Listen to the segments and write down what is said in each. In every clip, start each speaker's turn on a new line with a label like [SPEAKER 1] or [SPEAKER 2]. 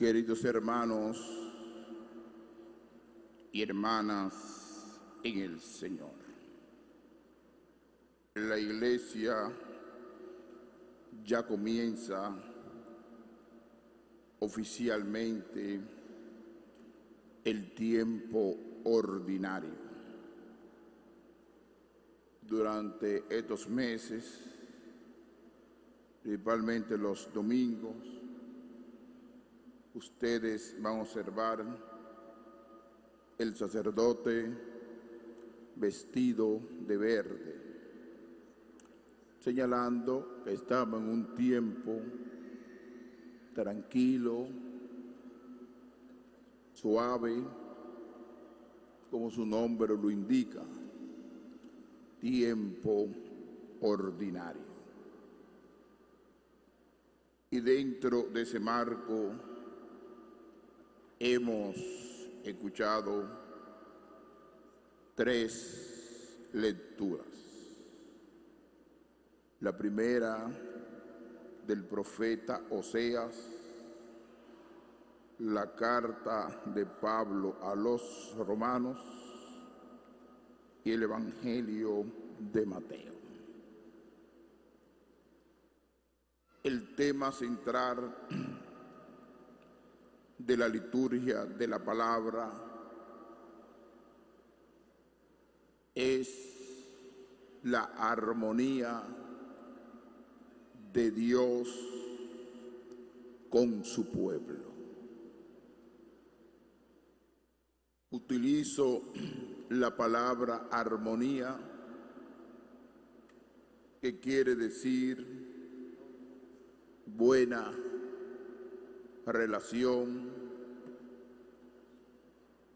[SPEAKER 1] Queridos hermanos y hermanas en el Señor, la Iglesia ya comienza oficialmente el tiempo ordinario. Durante estos meses, principalmente los domingos, ustedes van a observar el sacerdote vestido de verde, señalando que estamos en un tiempo tranquilo, suave, como su nombre lo indica, tiempo ordinario. Y dentro de ese marco hemos escuchado 3 lecturas. La primera del profeta Oseas, la carta de Pablo a los romanos y el Evangelio de Mateo. El tema central de la liturgia de la palabra es la armonía de Dios con su pueblo. Utilizo la palabra armonía, que quiere decir buena relación,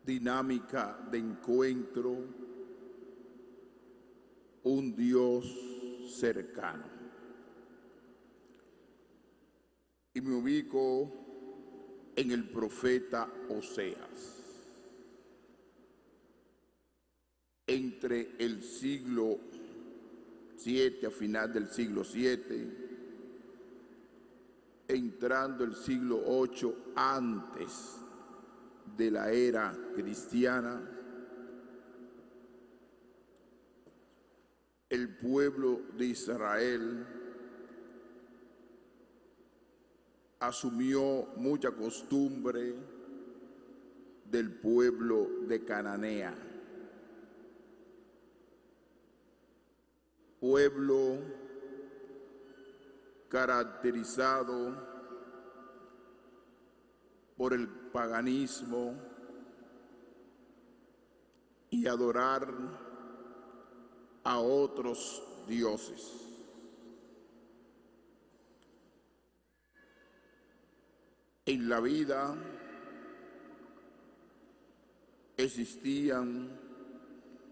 [SPEAKER 1] dinámica de encuentro, un Dios cercano. Y me ubico en el profeta Oseas. Entre el siglo VII, a final del siglo VII, entrando el siglo VIII antes de la era cristiana, el pueblo de Israel asumió mucha costumbre del pueblo de Cananea, pueblo caracterizado por el paganismo y adorar a otros dioses. En la vida existían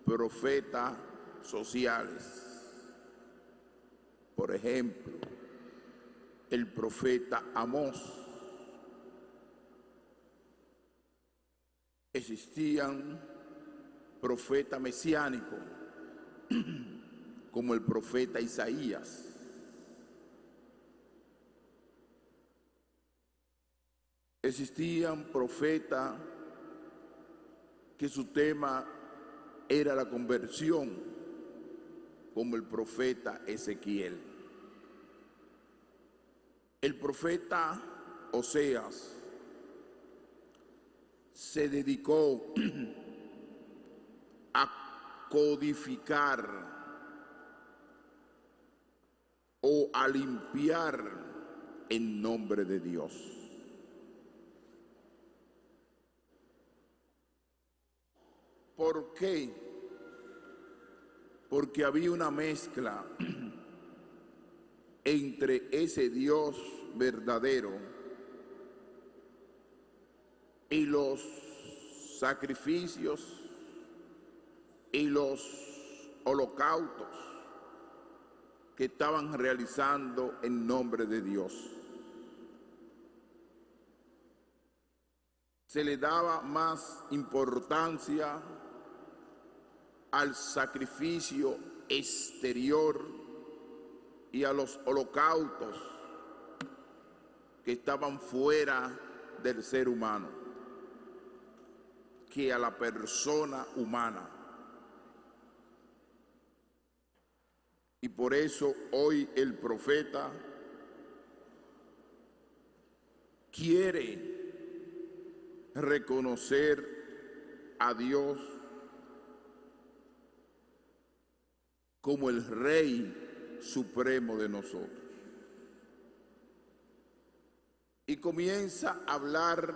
[SPEAKER 1] profetas sociales. Por ejemplo, el profeta Amós. Existían profetas mesiánicos, como el profeta Isaías. Existían profetas que su tema era la conversión, como el profeta Ezequiel. El profeta Oseas se dedicó a codificar o a limpiar en nombre de Dios. ¿Por qué? Porque había una mezcla entre ese Dios verdadero y los sacrificios y los holocaustos que estaban realizando en nombre de Dios. Se le daba más importancia al sacrificio exterior y a los holocaustos que estaban fuera del ser humano que a la persona humana. Y por eso hoy el profeta quiere reconocer a Dios como el Rey Supremo de nosotros. Y comienza a hablar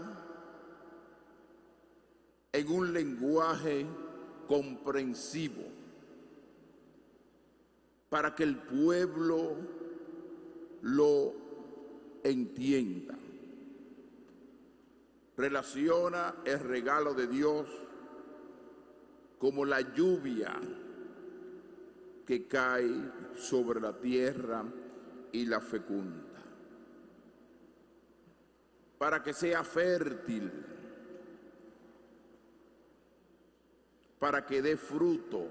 [SPEAKER 1] en un lenguaje comprensivo para que el pueblo lo entienda. Relaciona el regalo de Dios como la lluvia que cae sobre la tierra y la fecunda, para que sea fértil, para que dé fruto,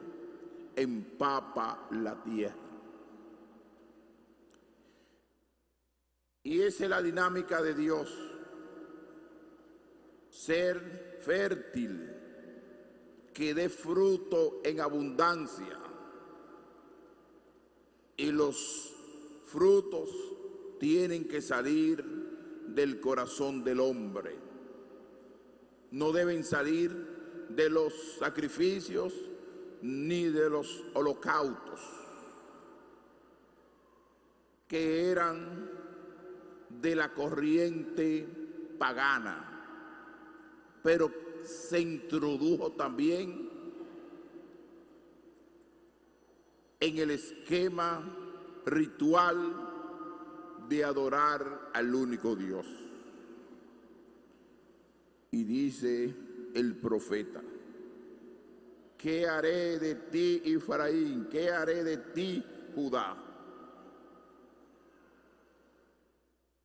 [SPEAKER 1] empapa la tierra. Y esa es la dinámica de Dios: ser fértil, que dé fruto en abundancia. Y los frutos tienen que salir del corazón del hombre. No deben salir de los sacrificios ni de los holocaustos, que eran de la corriente pagana, pero se introdujo también en el esquema ritual de adorar al único Dios. Y dice el profeta: ¿qué haré de ti, Efraín? ¿Qué haré de ti, Judá?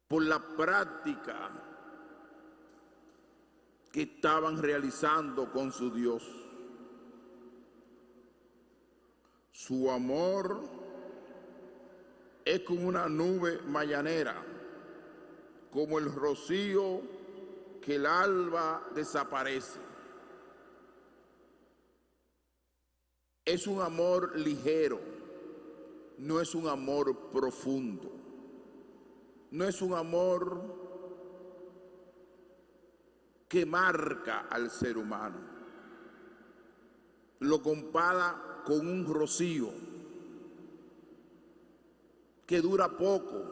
[SPEAKER 1] Por la práctica que estaban realizando con su Dios. Su amor es como una nube mañanera, como el rocío que el alba desaparece. Es un amor ligero, no es un amor profundo, no es un amor que marca al ser humano. Lo compara con un rocío que dura poco,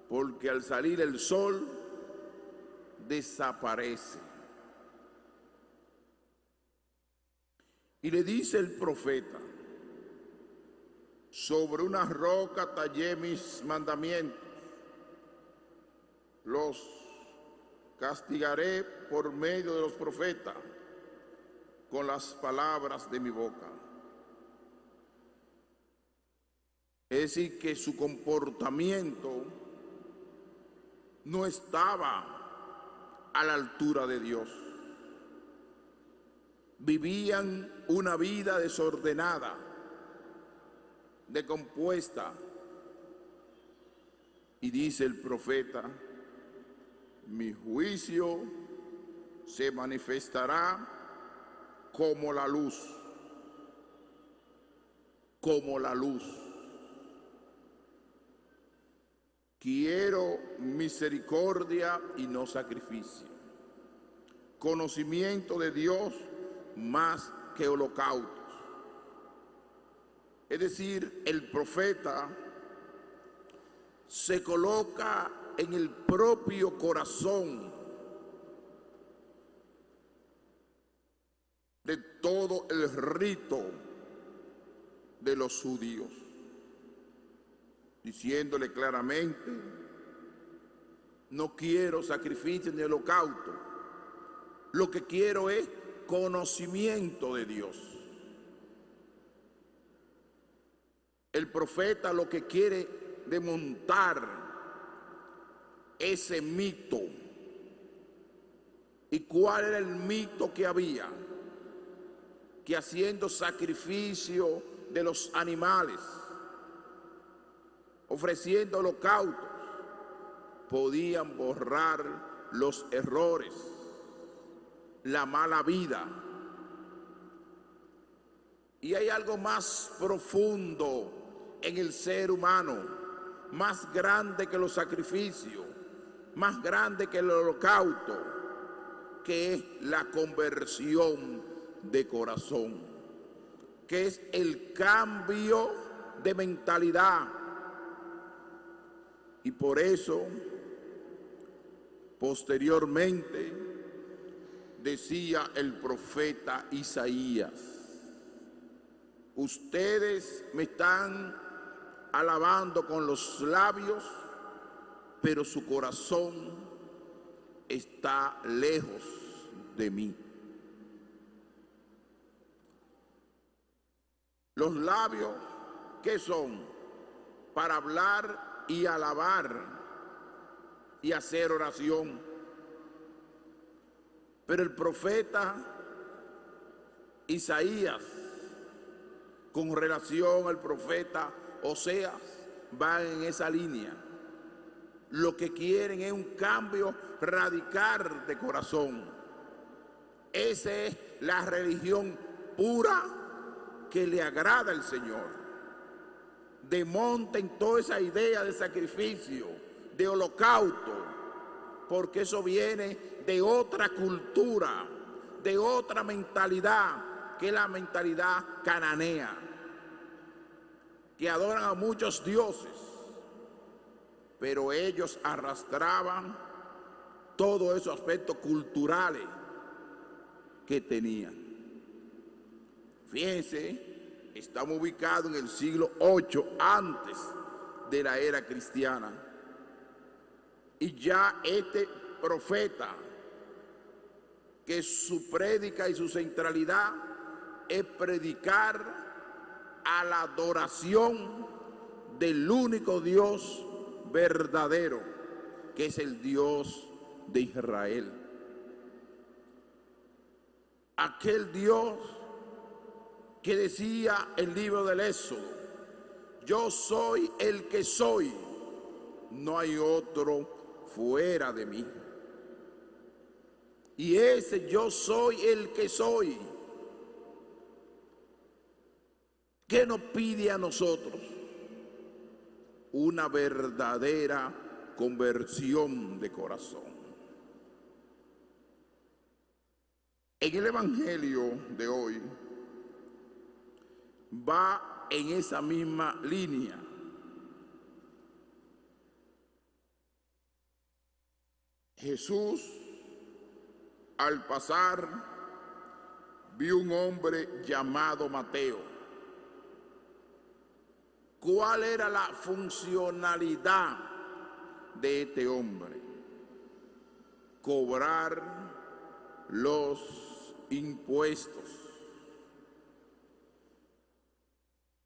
[SPEAKER 1] porque al salir el sol desaparece. Y le dice el profeta: sobre una roca tallé mis mandamientos, los castigaré por medio de los profetas, con las palabras de mi boca. Es decir, que su comportamiento no estaba a la altura de Dios. Vivían una vida desordenada, descompuesta. Y dice el profeta: mi juicio se manifestará como la luz, como la luz. Quiero misericordia y no sacrificio, conocimiento de Dios más que holocaustos. Es decir, el profeta se coloca en el propio corazón de todo el rito de los judíos, diciéndole claramente: no quiero sacrificio ni holocausto, lo que quiero es conocimiento de Dios. El profeta lo que quiere desmontar ese mito. ¿Y cuál era el mito que había? Que haciendo sacrificio de los animales, ofreciendo holocaustos, podían borrar los errores, la mala vida. Y hay algo más profundo en el ser humano, más grande que los sacrificios, más grande que el holocausto, que es la conversión de corazón, que es el cambio de mentalidad. Y por eso, posteriormente, decía el profeta Isaías: ustedes me están alabando con los labios, pero su corazón está lejos de mí. Los labios, ¿qué son? Para hablar y alabar y hacer oración. Pero el profeta Isaías, con relación al profeta Oseas, va en esa línea. Lo que quieren es un cambio radical de corazón. Esa es la religión pura que le agrada al Señor. Desmonten toda esa idea de sacrificio, de holocausto, porque eso viene de otra cultura, de otra mentalidad, que es la mentalidad cananea, que adoran a muchos dioses, pero ellos arrastraban todos esos aspectos culturales que tenían. Fíjense, estamos ubicados en el siglo VIII antes de la era cristiana, y ya este profeta, que su prédica y su centralidad es predicar a la adoración del único Dios verdadero, que es el Dios de Israel. Aquel Dios que decía el libro del Éxodo: yo soy el que soy, no hay otro fuera de mí. Y ese yo soy el que soy, ¿qué nos pide a nosotros? Una verdadera conversión de corazón. En el Evangelio de hoy va en esa misma línea. Jesús, al pasar, vio un hombre llamado Mateo. ¿Cuál era la funcionalidad de este hombre? Cobrar los impuestos.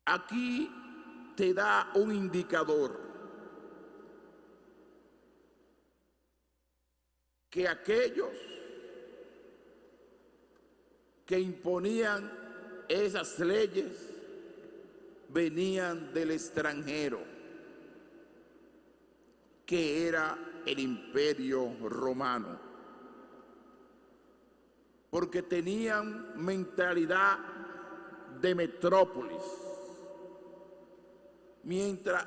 [SPEAKER 1] Aquí te da un indicador que aquellos que imponían esas leyes venían del extranjero, que era el Imperio Romano, porque tenían mentalidad de metrópolis, mientras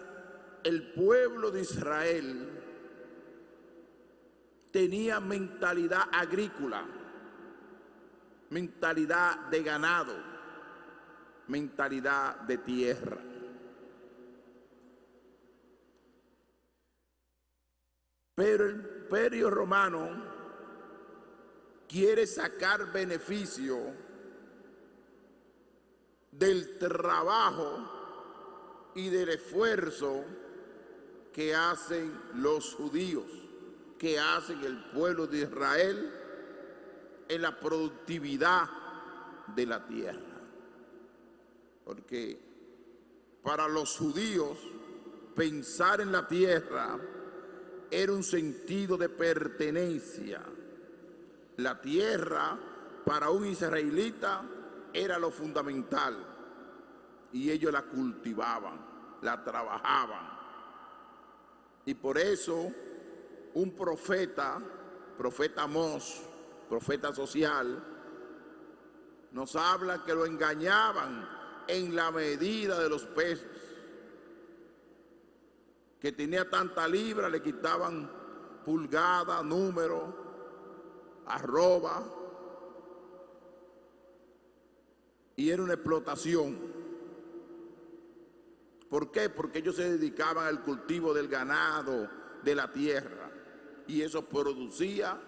[SPEAKER 1] el pueblo de Israel tenía mentalidad agrícola, mentalidad de ganado, mentalidad de tierra. Pero el Imperio Romano quiere sacar beneficio del trabajo y del esfuerzo que hacen los judíos, que hacen el pueblo de Israel en la productividad de la tierra. Porque para los judíos pensar en la tierra era un sentido de pertenencia. La tierra para un israelita era lo fundamental, y ellos la cultivaban, la trabajaban. Y por eso un profeta profeta Amós, profeta social, nos habla que lo engañaban en la medida de los peces. Que tenía tanta libra, le quitaban pulgada, número, arroba, y era una explotación. ¿Por qué? Porque ellos se dedicaban al cultivo del ganado, de la tierra, y eso producía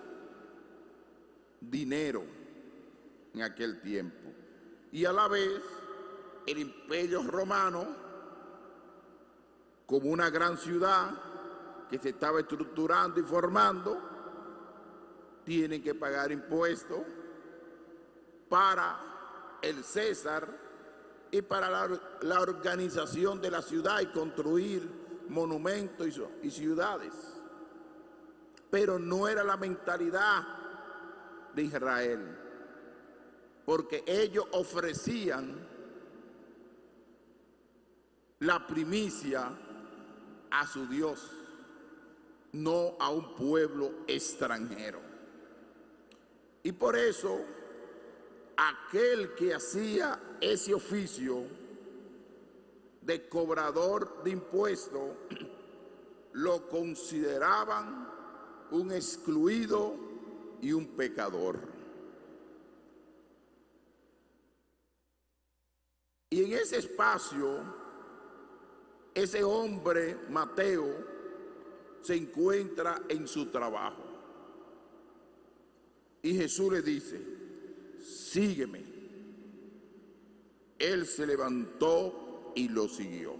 [SPEAKER 1] dinero en aquel tiempo. Y a la vez, el Imperio Romano, como una gran ciudad que se estaba estructurando y formando, tienen que pagar impuestos para el César y para la organización de la ciudad y construir monumentos y ciudades. Pero no era la mentalidad de Israel, porque ellos ofrecían la primicia a su Dios, no a un pueblo extranjero. Y por eso, aquel que hacía ese oficio de cobrador de impuestos, lo consideraban un excluido y un pecador. Y en ese espacio, ese hombre, Mateo, se encuentra en su trabajo. Y Jesús le dice: sígueme. Él se levantó y lo siguió.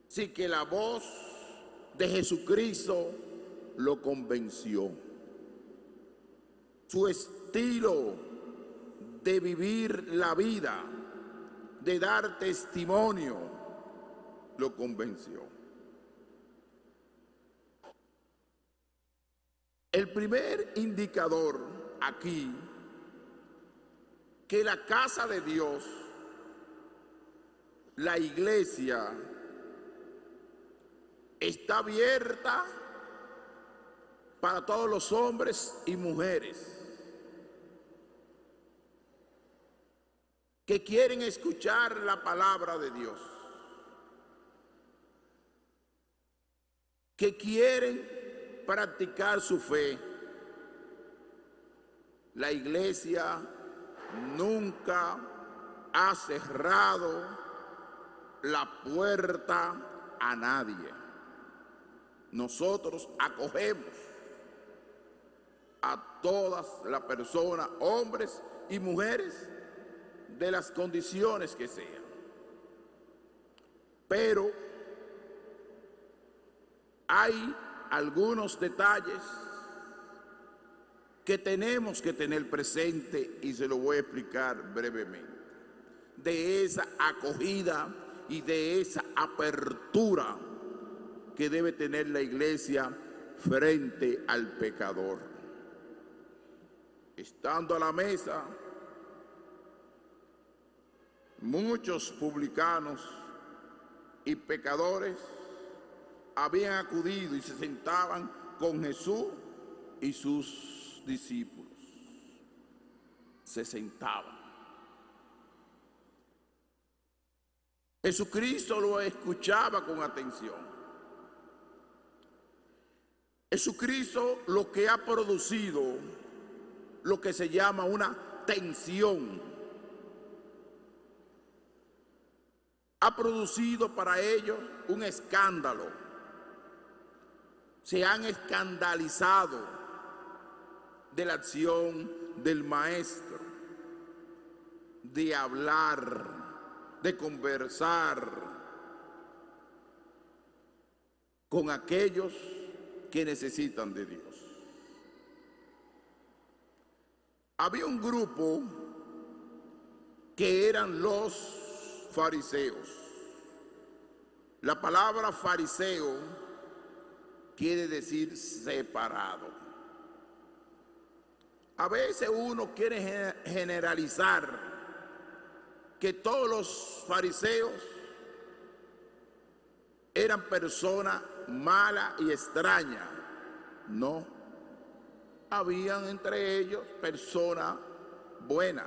[SPEAKER 1] Así que la voz de Jesucristo lo convenció. Su estilo de vivir la vida, de dar testimonio, lo convenció. El primer indicador aquí, que la casa de Dios, la iglesia, está abierta para todos los hombres y mujeres que quieren escuchar la palabra de Dios, que quieren practicar su fe. La iglesia nunca ha cerrado la puerta a nadie. Nosotros acogemos a todas las personas, hombres y mujeres, de las condiciones que sean. Pero hay algunos detalles que tenemos que tener presente y se lo voy a explicar brevemente, de esa acogida y de esa apertura que debe tener la iglesia frente al pecador. Estando a la mesa, muchos publicanos y pecadores habían acudido y se sentaban con Jesús y sus discípulos. Se sentaban. Jesucristo lo escuchaba con atención. Jesucristo lo que ha producido, lo que se llama una tensión, ha producido para ellos un escándalo. Se han escandalizado de la acción del Maestro, de hablar, de conversar con aquellos que necesitan de Dios. Había un grupo que eran los fariseos. La palabra fariseo quiere decir separado. A veces uno quiere generalizar que todos los fariseos eran personas malas y extrañas. No. habían entre ellos personas buenas,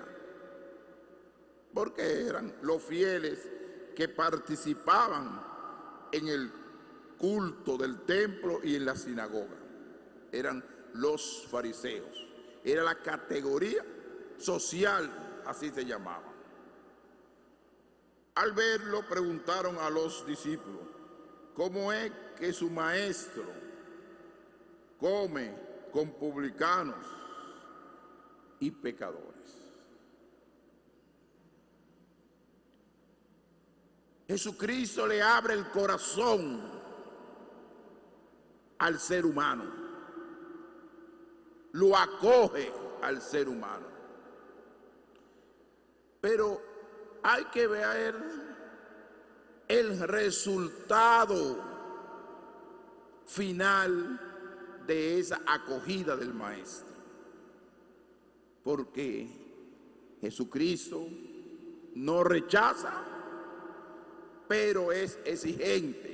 [SPEAKER 1] porque eran los fieles que participaban en el culto del templo y en la sinagoga. Eran los fariseos. Era la categoría social, así se llamaba. Al verlo, preguntaron a los discípulos, ¿cómo es que su maestro come con publicanos y pecadores? Jesucristo le abre el corazón al ser humano, lo acoge al ser humano. Pero hay que ver el resultado final de esa acogida del Maestro, porque Jesucristo no rechaza, pero es exigente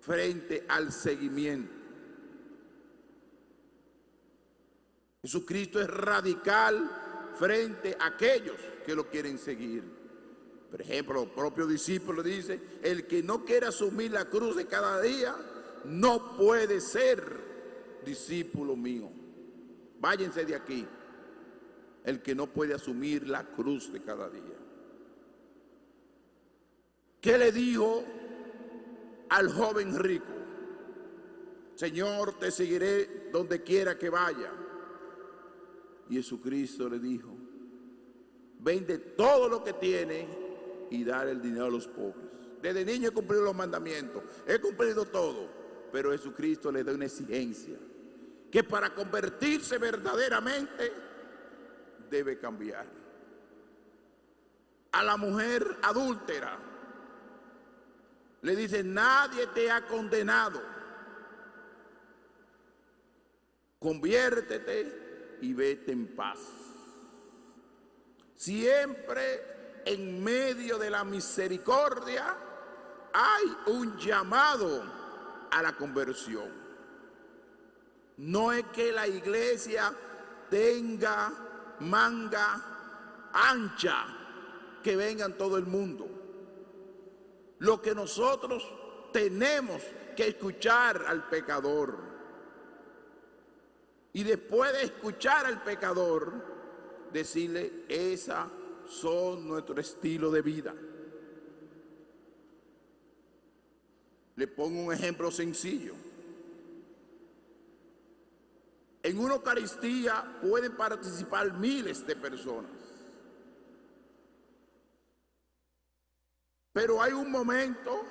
[SPEAKER 1] frente al seguimiento. Jesucristo es radical frente a aquellos que lo quieren seguir. Por ejemplo, los propios discípulos dicen, el que no quiere asumir la cruz de cada día, no puede ser discípulo mío. Váyanse de aquí, el que no puede asumir la cruz de cada día. ¿Qué le dijo al joven rico? Señor, te seguiré donde quiera que vaya. Y Jesucristo le dijo, vende todo lo que tiene y dar el dinero a los pobres. Desde niño he cumplido los mandamientos, he cumplido todo, pero Jesucristo le da una exigencia, que para convertirse verdaderamente debe cambiar. A la mujer adúltera le dice, nadie te ha condenado, conviértete y vete en paz. Siempre en medio de la misericordia hay un llamado a la conversión. No es que la iglesia tenga manga ancha, que vengan todo el mundo. Lo que nosotros tenemos que escuchar al pecador. Y después de escuchar al pecador, decirle, esa son nuestro estilo de vida. Le pongo un ejemplo sencillo. En una Eucaristía pueden participar miles de personas. Pero hay un momento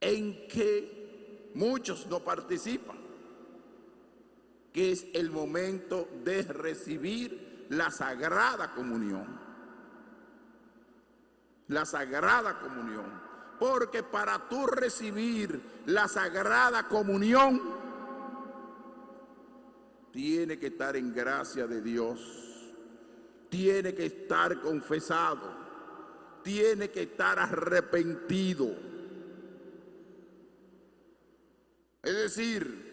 [SPEAKER 1] en que muchos no participan, que es el momento de recibir la Sagrada Comunión. La Sagrada Comunión. Porque para tú recibir la Sagrada Comunión, tiene que estar en gracia de Dios. Tiene que estar confesado, tiene que estar arrepentido. Es decir,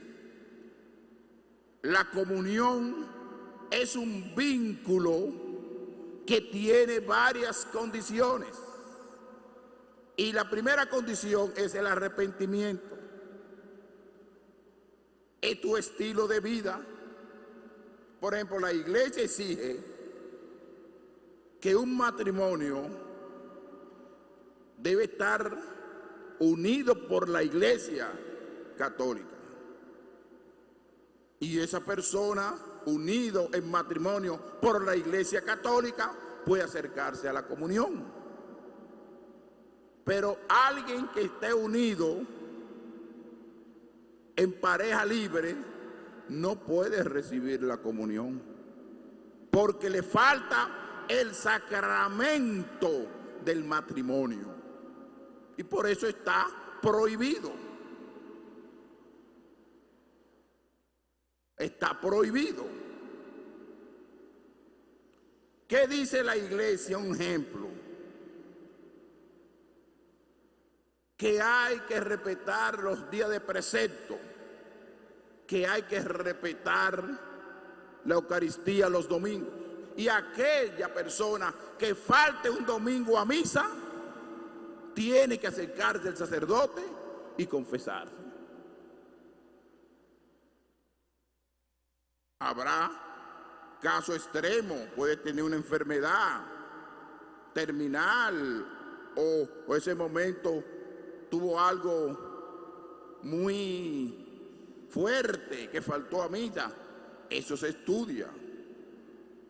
[SPEAKER 1] la comunión es un vínculo que tiene varias condiciones. Y la primera condición es el arrepentimiento. Es tu estilo de vida. Por ejemplo, la iglesia exige que un matrimonio debe estar unido por la Iglesia Católica. Y esa persona, unido en matrimonio por la Iglesia Católica, puede acercarse a la comunión. Pero alguien que esté unido en pareja libre no puede recibir la comunión, porque le falta el sacramento del matrimonio, y por eso está prohibido. Está prohibido. ¿Qué dice la iglesia? Un ejemplo. que hay que respetar los días de precepto, que hay que respetar la Eucaristía los domingos. Y aquella persona que falte un domingo a misa, tiene que acercarse al sacerdote y confesarse. Habrá caso extremo, puede tener una enfermedad terminal o ese momento tuvo algo muy fuerte que faltó a misa. Eso se estudia,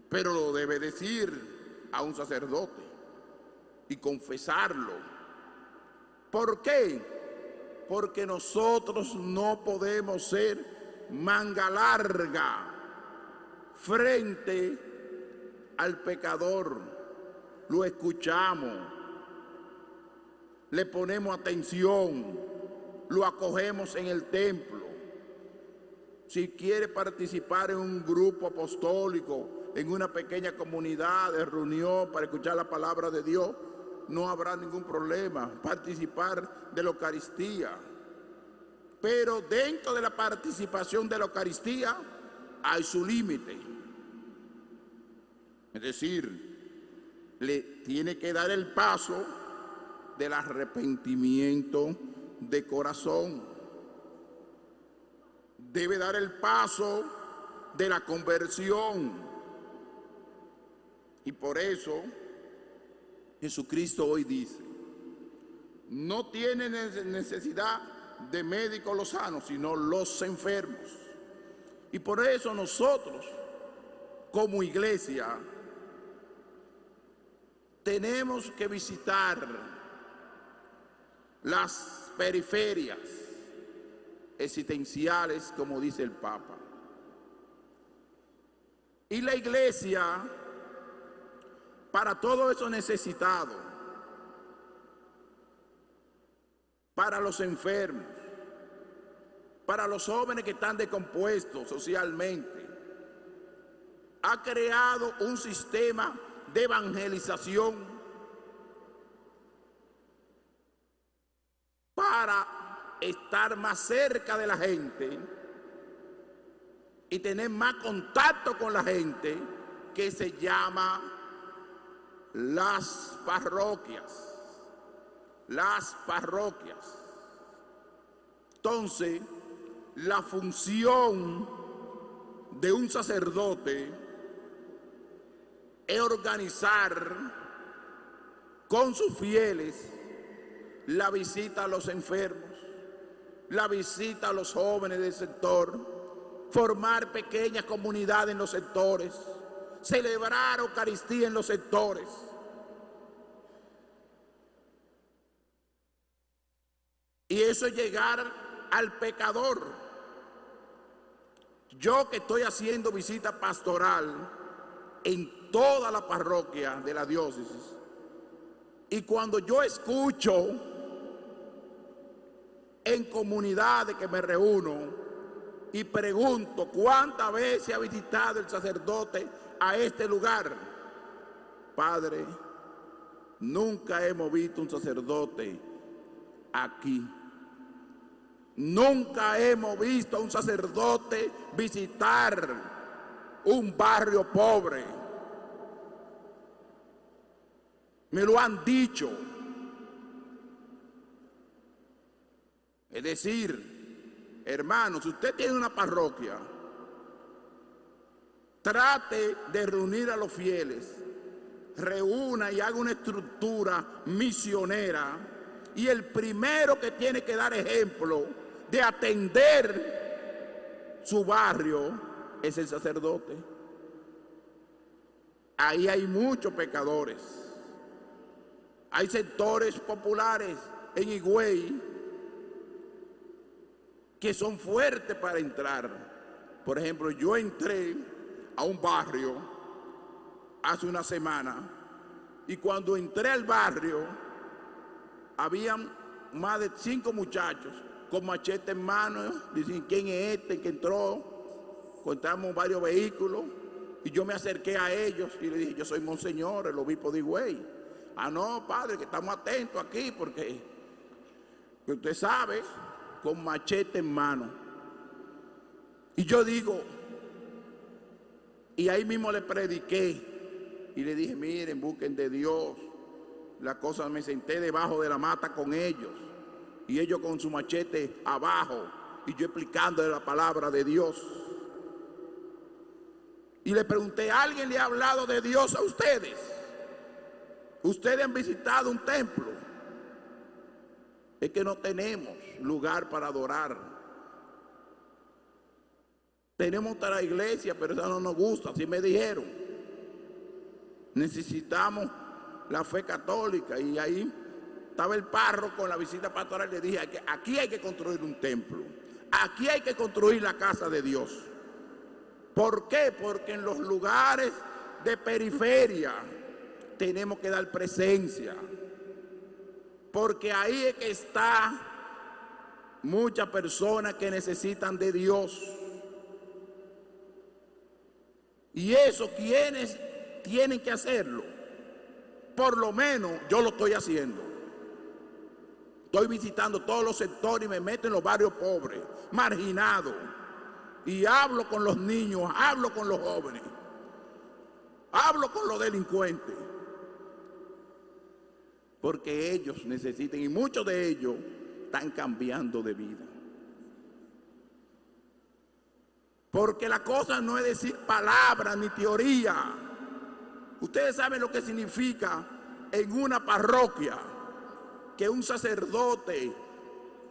[SPEAKER 1] pero lo debe decir a un sacerdote y confesarlo. ¿Por qué? Porque nosotros no podemos ser manga larga frente al pecador. Lo escuchamos, le ponemos atención, lo acogemos en el templo. Si quiere participar en un grupo apostólico, en una pequeña comunidad de reunión para escuchar la palabra de Dios, no habrá ningún problema participar de la Eucaristía. Pero dentro de la participación de la Eucaristía hay su límite. Es decir, le tiene que dar el paso del arrepentimiento de corazón. Debe dar el paso de la conversión. Y por eso Jesucristo hoy dice, no tienen necesidad de médicos los sanos, sino los enfermos. Y por eso nosotros, como iglesia, tenemos que visitar las periferias existenciales, como dice el Papa. Y la iglesia, para todos esos necesitados, para los enfermos, para los jóvenes que están descompuestos socialmente, ha creado un sistema de evangelización para estar más cerca de la gente y tener más contacto con la gente, que se llama las parroquias. Las parroquias. Entonces, la función de un sacerdote es organizar con sus fieles la visita a los enfermos, la visita a los jóvenes del sector, formar pequeñas comunidades en los sectores, celebrar Eucaristía en los sectores. Y eso es llegar al pecador. Yo que estoy haciendo visita pastoral en toda la parroquia de la diócesis, y cuando yo escucho en comunidades que me reúno y pregunto cuántas veces ha visitado el sacerdote a este lugar, padre, nunca hemos visto un sacerdote aquí. Nunca hemos visto a un sacerdote visitar un barrio pobre. Me lo han dicho. Es decir, hermano, si usted tiene una parroquia, trate de reunir a los fieles, reúna y haga una estructura misionera, y el primero que tiene que dar ejemplo de atender su barrio es el sacerdote. Ahí hay muchos pecadores. Hay sectores populares en Higüey que son fuertes para entrar. Por ejemplo, yo entré a un barrio hace una semana y cuando entré al barrio habían más de 5 muchachos con machete en mano, dicen quién es este que entró. Contamos varios vehículos y yo me acerqué a ellos y le dije, yo soy Monseñor, el obispo de Higüey. Ah, no, padre, que estamos atentos aquí porque que usted sabe, con machete en mano. Y yo digo, y ahí mismo le prediqué y le dije, miren, busquen de Dios. La cosa, me senté debajo de la mata con ellos y ellos con su machete abajo y yo explicándole la palabra de Dios. Y le pregunté, ¿alguien le ha hablado de Dios a ustedes? ¿Ustedes han visitado un templo? Es que no tenemos lugar para adorar. Tenemos otra iglesia, pero esa no nos gusta, así me dijeron. Necesitamos la fe católica. Y ahí estaba el párroco con la visita pastoral. Le dije, aquí hay que construir un templo. Aquí hay que construir la casa de Dios. ¿Por qué? Porque en los lugares de periferia tenemos que dar presencia. Porque ahí es que está muchas personas que necesitan de Dios. Y eso, ¿quiénes tienen que hacerlo? Por lo menos yo lo estoy haciendo. Estoy visitando todos los sectores y me meto en los barrios pobres, marginados. Y hablo con los niños, hablo con los jóvenes, hablo con los delincuentes. Porque ellos necesitan, y muchos de ellos están cambiando de vida. Porque la cosa no es decir palabras ni teoría. Ustedes saben lo que significa en una parroquia que un sacerdote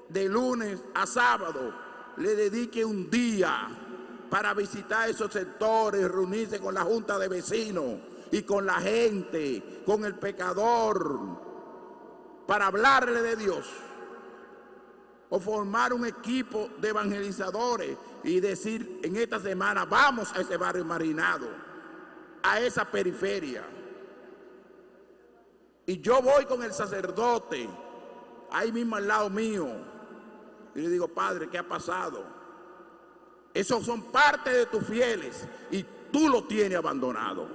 [SPEAKER 1] de lunes a sábado le dedique un día para visitar esos sectores, reunirse con la junta de vecinos y con la gente, con el pecador, para hablarle de Dios. O formar un equipo de evangelizadores y decir, en esta semana vamos a ese barrio marginado, a esa periferia. Y yo voy con el sacerdote, ahí mismo al lado mío, y le digo, padre, ¿qué ha pasado? Esos son parte de tus fieles y tú los tienes abandonados.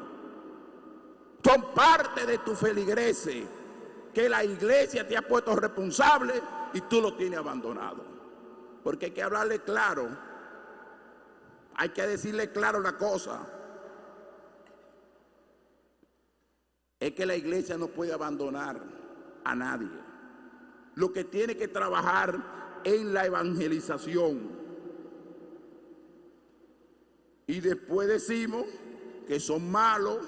[SPEAKER 1] Son parte de tus feligreses que la iglesia te ha puesto responsable y tú los tienes abandonados. Porque hay que hablarle claro, hay que decirle claro la cosa. Es que la iglesia no puede abandonar a nadie. Lo que tiene que trabajar en la evangelización. Y después decimos que son malos.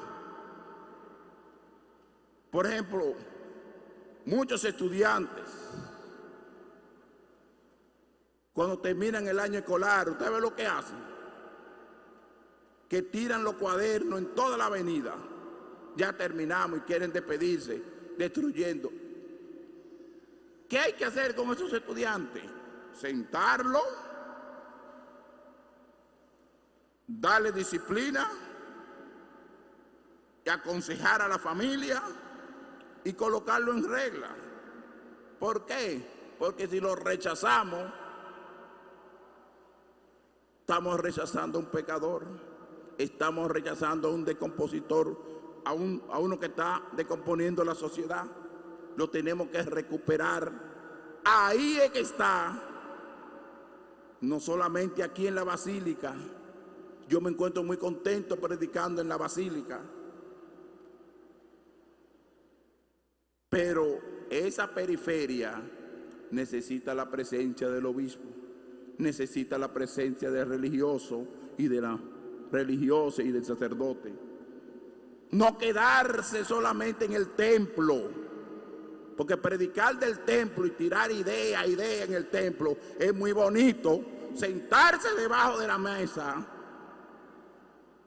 [SPEAKER 1] Por ejemplo, muchos estudiantes, cuando terminan el año escolar, ¿usted ve lo que hacen? Que tiran los cuadernos en toda la avenida. Ya terminamos y quieren despedirse, destruyendo. ¿Qué hay que hacer con esos estudiantes? Sentarlos, darle disciplina y aconsejar a la familia y colocarlo en regla. ¿Por qué? Porque si lo rechazamos, estamos rechazando a un pecador, estamos rechazando a un descompositor, a uno que está descomponiendo la sociedad. Lo tenemos que recuperar. Ahí es que está, no solamente aquí en la basílica. Yo me encuentro muy contento predicando en la basílica, pero esa periferia necesita la presencia del obispo, necesita la presencia del religioso y de la religiosa y del sacerdote. No quedarse solamente en el templo, porque predicar del templo y tirar idea en el templo es muy bonito. Sentarse debajo de la mesa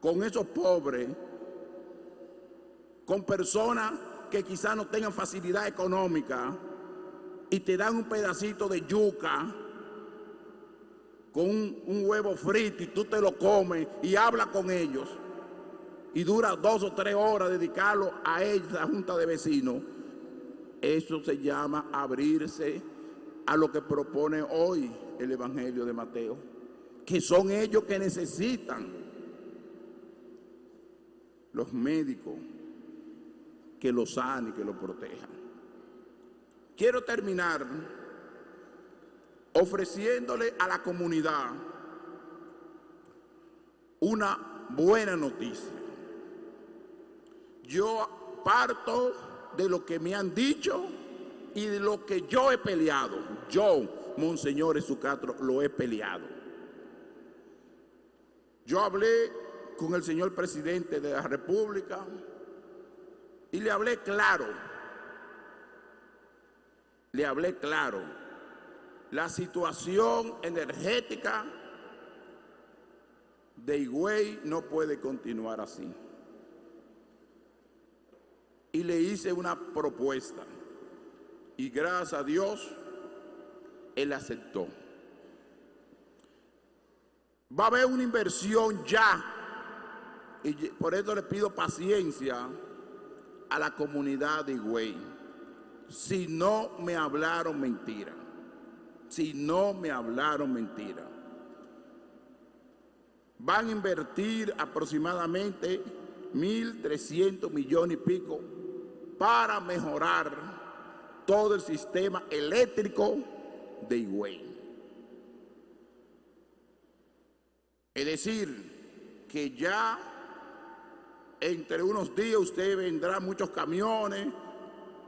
[SPEAKER 1] con esos pobres, con personas que quizás no tengan facilidad económica y te dan un pedacito de yuca con un huevo frito y tú te lo comes y hablas con ellos y dura 2 o 3 horas dedicarlo a esa junta de vecinos. Eso se llama abrirse a lo que propone hoy el Evangelio de Mateo, que son ellos que necesitan los médicos que los sanen y que los protejan. Quiero terminar ofreciéndole a la comunidad una buena noticia. Yo parto de lo que me han dicho y de lo que yo he peleado. Yo, Monseñor Jesús Castro, lo he peleado. Yo hablé con el señor presidente de la República y le hablé claro. Le hablé claro. La situación energética de Higüey no puede continuar así. Y le hice una propuesta. Y gracias a Dios, él aceptó. Va a haber una inversión ya. Y por eso le pido paciencia a la comunidad de Higüey. Si no me hablaron mentira. Si no me hablaron mentira. Van a invertir aproximadamente 1.300 millones y pico para mejorar todo el sistema eléctrico de Higüey. Es decir, que ya entre unos días usted vendrá muchos camiones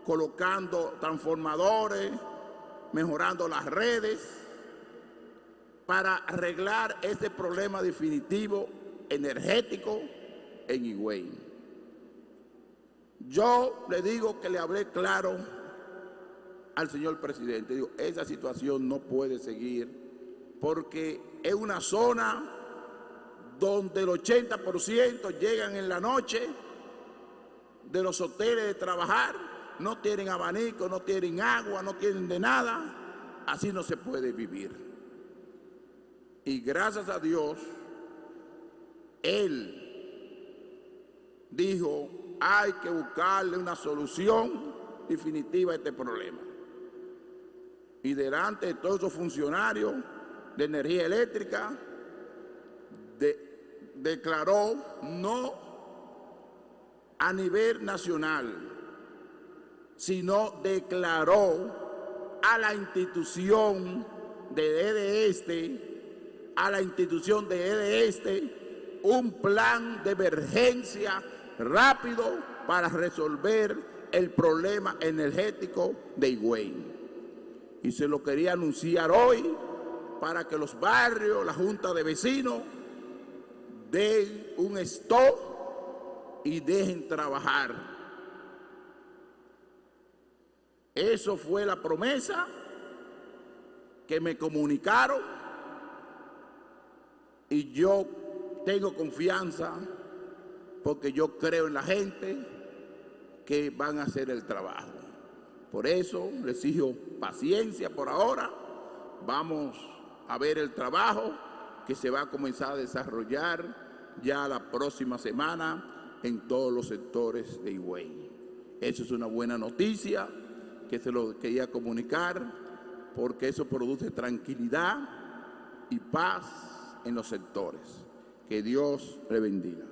[SPEAKER 1] colocando transformadores, mejorando las redes para arreglar este problema definitivo energético en Higüey. Yo le digo que le hablé claro al señor presidente. Digo, esa situación no puede seguir porque es una zona donde el 80% llegan en la noche de los hoteles de trabajar, no tienen abanico, no tienen agua, no tienen de nada. Así no se puede vivir. Y gracias a Dios, él dijo, hay que buscarle una solución definitiva a este problema. Y delante de todos esos funcionarios de energía eléctrica, declaró no a nivel nacional, sino declaró a la institución de EDESTE, un plan de emergencia rápido para resolver el problema energético de Higüey. Y se lo quería anunciar hoy para que los barrios, la junta de vecinos, den un stop y dejen trabajar. Eso fue la promesa que me comunicaron y yo tengo confianza porque yo creo en la gente que van a hacer el trabajo. Por eso les exijo paciencia por ahora. Vamos a ver el trabajo que se va a comenzar a desarrollar ya la próxima semana en todos los sectores de Higüey. Eso es una buena noticia que se lo quería comunicar porque eso produce tranquilidad y paz en los sectores. Que Dios le bendiga.